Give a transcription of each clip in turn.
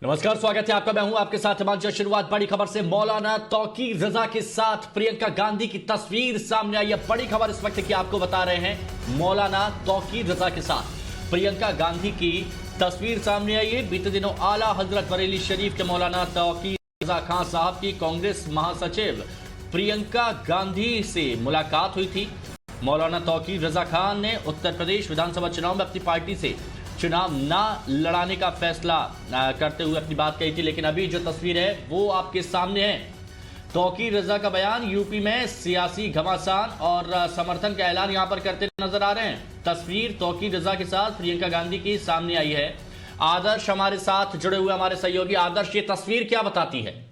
नमस्कार, स्वागत है आपका। मैं हूं आपके साथ हिमांशु। शुरुआत बड़ी खबर से। मौलाना तौकीर रजा के साथ प्रियंका गांधी की तस्वीर सामने आई है। बड़ी खबर इस वक्त की आपको बता रहे हैं। मौलाना तौकीर रजा के साथ प्रियंका गांधी की तस्वीर सामने आई है। बीते दिनों आला हजरत बरेली शरीफ के मौलाना तौकीर रजा खान साहब की कांग्रेस महासचिव प्रियंका गांधी से मुलाकात हुई थी। मौलाना तौकीर रजा खान ने उत्तर प्रदेश विधानसभा चुनाव में अपनी पार्टी से चुनाव ना लड़ाने का फैसला करते हुए अपनी बात कही थी, लेकिन अभी जो तस्वीर है वो आपके सामने है। तौकीर रजा का बयान। यूपी में सियासी घमासान और समर्थन का ऐलान यहां पर करते नजर आ रहे हैं। तस्वीर तौकीर रजा के साथ प्रियंका गांधी की सामने आई है। आदर्श हमारे साथ जुड़े हुए हमारे सहयोगी। आदर्श, ये तस्वीर क्या बताती है?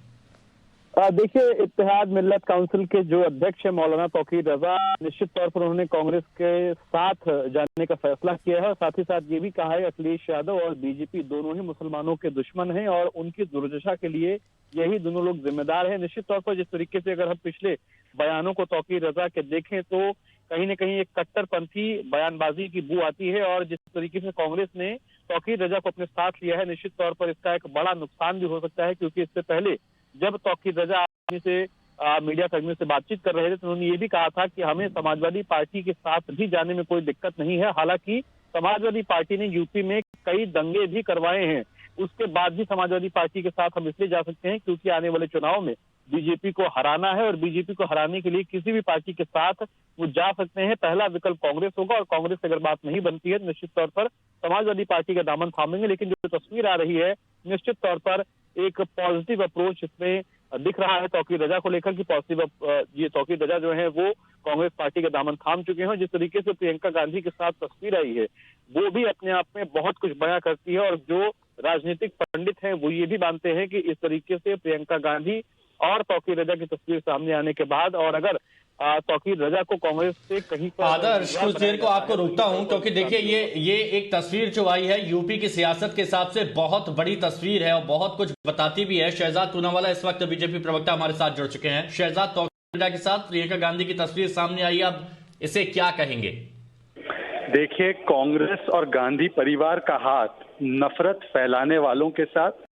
देखिए, इत्तेहाद मिल्लत काउंसिल के जो अध्यक्ष है मौलाना तौकीर रजा, निश्चित तौर पर उन्होंने कांग्रेस के साथ जाने का फैसला किया है और साथ ही साथ ये भी कहा है अखिलेश यादव और बीजेपी दोनों ही मुसलमानों के दुश्मन हैं और उनकी दुर्दशा के लिए यही दोनों लोग जिम्मेदार हैं। निश्चित तौर पर जिस तरीके से अगर हम पिछले बयानों को तौकीर रजा के देखें तो कहीं न कहीं एक कट्टरपंथी बयानबाजी की बू आती है और जिस तरीके से कांग्रेस ने तौकीर रजा को अपने साथ लिया है, निश्चित तौर पर इसका एक बड़ा नुकसान भी हो सकता है, क्योंकि इससे पहले जब तौकीर रजा से मीडिया कर्मियों से बातचीत कर रहे थे तो उन्होंने ये भी कहा था कि हमें समाजवादी पार्टी के साथ भी जाने में कोई दिक्कत नहीं है। हालांकि समाजवादी पार्टी ने यूपी में कई दंगे भी करवाए हैं, उसके बाद भी समाजवादी पार्टी के साथ हम इसलिए जा सकते हैं क्योंकि आने वाले चुनाव में बीजेपी को हराना है और बीजेपी को हराने के लिए किसी भी पार्टी के साथ वो जा सकते हैं। पहला विकल्प कांग्रेस होगा और कांग्रेस से अगर बात नहीं बनती है तो निश्चित तौर पर समाजवादी पार्टी का दामन थामेंगे। लेकिन जो तस्वीर आ रही है, निश्चित तौर पर एक पॉजिटिव अप्रोच इसमें दिख रहा है तौकीर रजा को लेकर कि ये तौकीर रजा जो है वो कांग्रेस पार्टी का दामन थाम चुके हैं। जिस तरीके से प्रियंका गांधी के साथ तस्वीर आई है वो भी अपने आप में बहुत कुछ बयां करती है और जो राजनीतिक पंडित हैं वो ये भी मानते हैं कि इस तरीके से प्रियंका गांधी और तौकीर रजा की तस्वीर सामने आने के बाद और अगर तौकीर रजा को कांग्रेस से कहीं पर आदर्श, कुछ देर को आपको रोकता हूं क्योंकि देखिए ये एक तस्वीर जो आई है यूपी की सियासत के हिसाब से बहुत बड़ी तस्वीर है और बहुत कुछ बताती भी है। शहजाद पूनावाला इस वक्त बीजेपी प्रवक्ता हमारे साथ जुड़ चुके हैं। शहजाद, तौकीर रजा के साथ प्रियंका गांधी की तस्वीर सामने आई, अब इसे क्या कहेंगे? देखिए, कांग्रेस और गांधी परिवार का हाथ नफरत फैलाने वालों के साथ,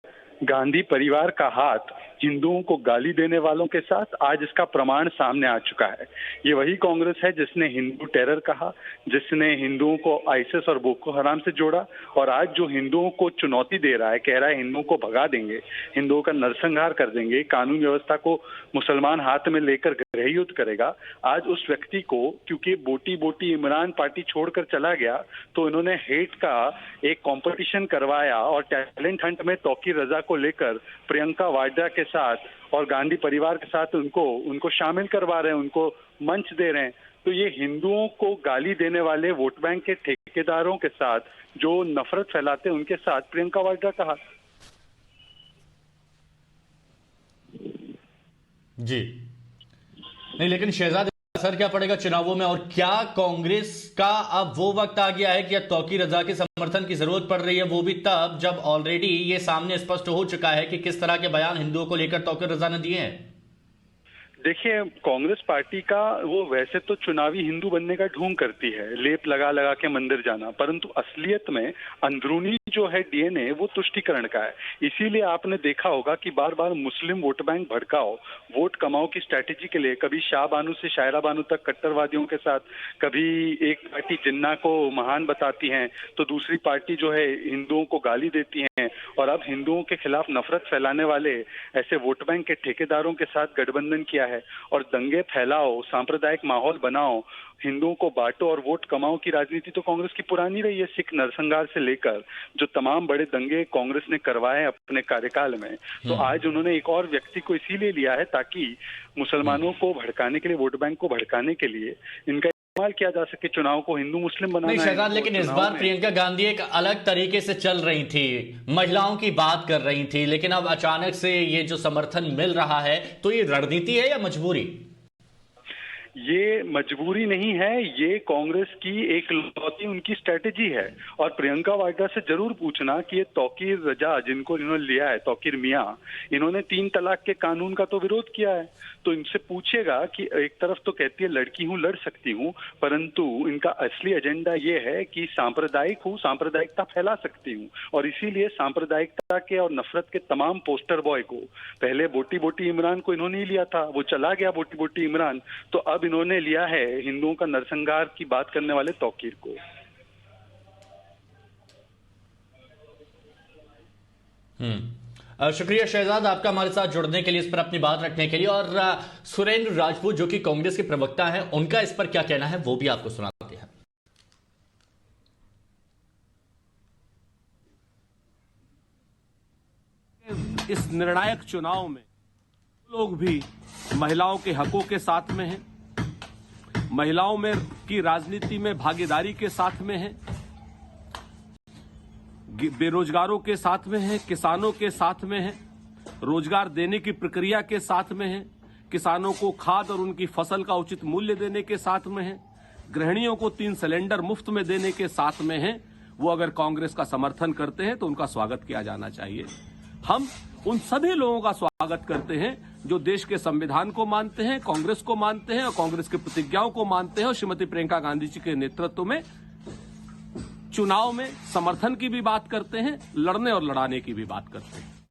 गांधी परिवार का हाथ हिंदुओं को गाली देने वालों के साथ, आज इसका प्रमाण सामने आ चुका है। ये वही कांग्रेस है जिसने हिंदू टेरर कहा, जिसने हिंदुओं को आईएसआईएस और बोको हराम से जोड़ा और आज जो हिंदुओं को चुनौती दे रहा है, कह रहा है हिंदुओं को भगा देंगे, हिंदुओं का नरसंहार कर देंगे, कानून व्यवस्था को मुसलमान हाथ में लेकर गृहयुद्ध करेगा। आज उस व्यक्ति को, क्योंकि बोटी बोटी इमरान पार्टी छोड़कर चला गया, तो इन्होंने हेट का एक कंपटीशन करवाया और टैलेंट हंट में तौकीर रजा को लेकर प्रियंका वाड्रा के साथ और गांधी परिवार के साथ उनको शामिल करवा रहे हैं, उनको मंच दे रहे हैं। तो ये हिंदुओं को गाली देने वाले वोट बैंक के ठेकेदारों के साथ, जो नफरत फैलाते हैं, उनके साथ प्रियंका वाड्रा का हाथ। जी नहीं, लेकिन शहजाद, असर क्या पड़ेगा चुनावों में और क्या कांग्रेस का अब वो वक्त आ गया है कि तौकीर रजा के समर्थन की जरूरत पड़ रही है, वो भी तब जब ऑलरेडी ये सामने स्पष्ट हो चुका है कि किस तरह के बयान हिंदुओं को लेकर तौकीर रजा ने दिए हैं? देखिए, कांग्रेस पार्टी का वो वैसे तो चुनावी हिंदू बनने का ढोंग करती है, लेप लगा लगा के मंदिर जाना, परंतु असलियत में अंदरूनी जो है डीएनए वो तुष्टीकरण का है। इसीलिए आपने देखा होगा कि बार बार मुस्लिम वोट बैंक भड़काओ, वोट कमाओ की स्ट्रैटेजी के लिए कभी शाह बानू से शायरा बानू तक कट्टरवादियों के साथ, कभी एक पार्टी जिन्ना को महान बताती है तो दूसरी पार्टी जो है हिंदुओं को गाली देती है और अब हिंदुओं के खिलाफ नफरत फैलाने वाले ऐसे वोट बैंक के ठेकेदारों के साथ गठबंधन किया है और दंगे फैलाओ, सांप्रदायिक माहौल बनाओ, हिंदुओं को बांटो और वोट कमाओ की राजनीति तो कांग्रेस की पुरानी रही है। सिख नरसंहार से लेकर जो तमाम बड़े दंगे कांग्रेस ने करवाए अपने कार्यकाल में, तो आज उन्होंने एक और व्यक्ति को इसीलिए लिया है ताकि मुसलमानों को भड़काने के लिए, वोट बैंक को भड़काने के लिए इनका इस्तेमाल किया जा सके, चुनाव को हिंदू मुस्लिम बनाना। नहीं शहजाद, लेकिन इस बार प्रियंका गांधी एक अलग तरीके से चल रही थी, महिलाओं की बात कर रही थी, लेकिन अब अचानक से ये जो समर्थन मिल रहा है, तो ये रणनीति है या मजबूरी? ये मजबूरी नहीं है, ये कांग्रेस की एक लौती उनकी स्ट्रेटेजी है। और प्रियंका वाड्रा से जरूर पूछना कि ये तौकीर रजा जिनको इन्होंने लिया है, तौकीर मियां, इन्होंने 3 तलाक के कानून का तो विरोध किया है। तो इनसे पूछेगा कि एक तरफ तो कहती है लड़की हूं, लड़ सकती हूं, परंतु इनका असली एजेंडा ये है कि सांप्रदायिक हूं, सांप्रदायिकता फैला सकती हूं। और इसीलिए सांप्रदायिकता के और नफरत के तमाम पोस्टर बॉय को, पहले बोटी बोटी इमरान को इन्होंने ही लिया था, वो चला गया बोटी बोटी इमरान, तो अब इन्होंने लिया है हिंदुओं का नरसंहार की बात करने वाले तौकीर को। शुक्रिया शहजाद आपका हमारे साथ जुड़ने के लिए, इस पर अपनी बात रखने के लिए। और सुरेंद्र राजपूत जो कि कांग्रेस के प्रवक्ता हैं, उनका इस पर क्या कहना है वो भी आपको सुनाते हैं। इस निर्णायक चुनाव में लोग भी महिलाओं के हकों के साथ में हैं, महिलाओं में की राजनीति में भागीदारी के साथ में हैं, बेरोजगारों के साथ में हैं, किसानों के साथ में हैं, रोजगार देने की प्रक्रिया के साथ में हैं, किसानों को खाद और उनकी फसल का उचित मूल्य देने के साथ में हैं, गृहिणियों को 3 सिलेंडर मुफ्त में देने के साथ में हैं। वो अगर कांग्रेस का समर्थन करते हैं तो उनका स्वागत किया जाना चाहिए। हम उन सभी लोगों का स्वागत करते हैं जो देश के संविधान को मानते हैं, कांग्रेस को मानते हैं और कांग्रेस की प्रतिज्ञाओं को मानते हैं और श्रीमती प्रियंका गांधी जी के नेतृत्व में चुनाव में समर्थन की भी बात करते हैं, लड़ने और लड़ाने की भी बात करते हैं।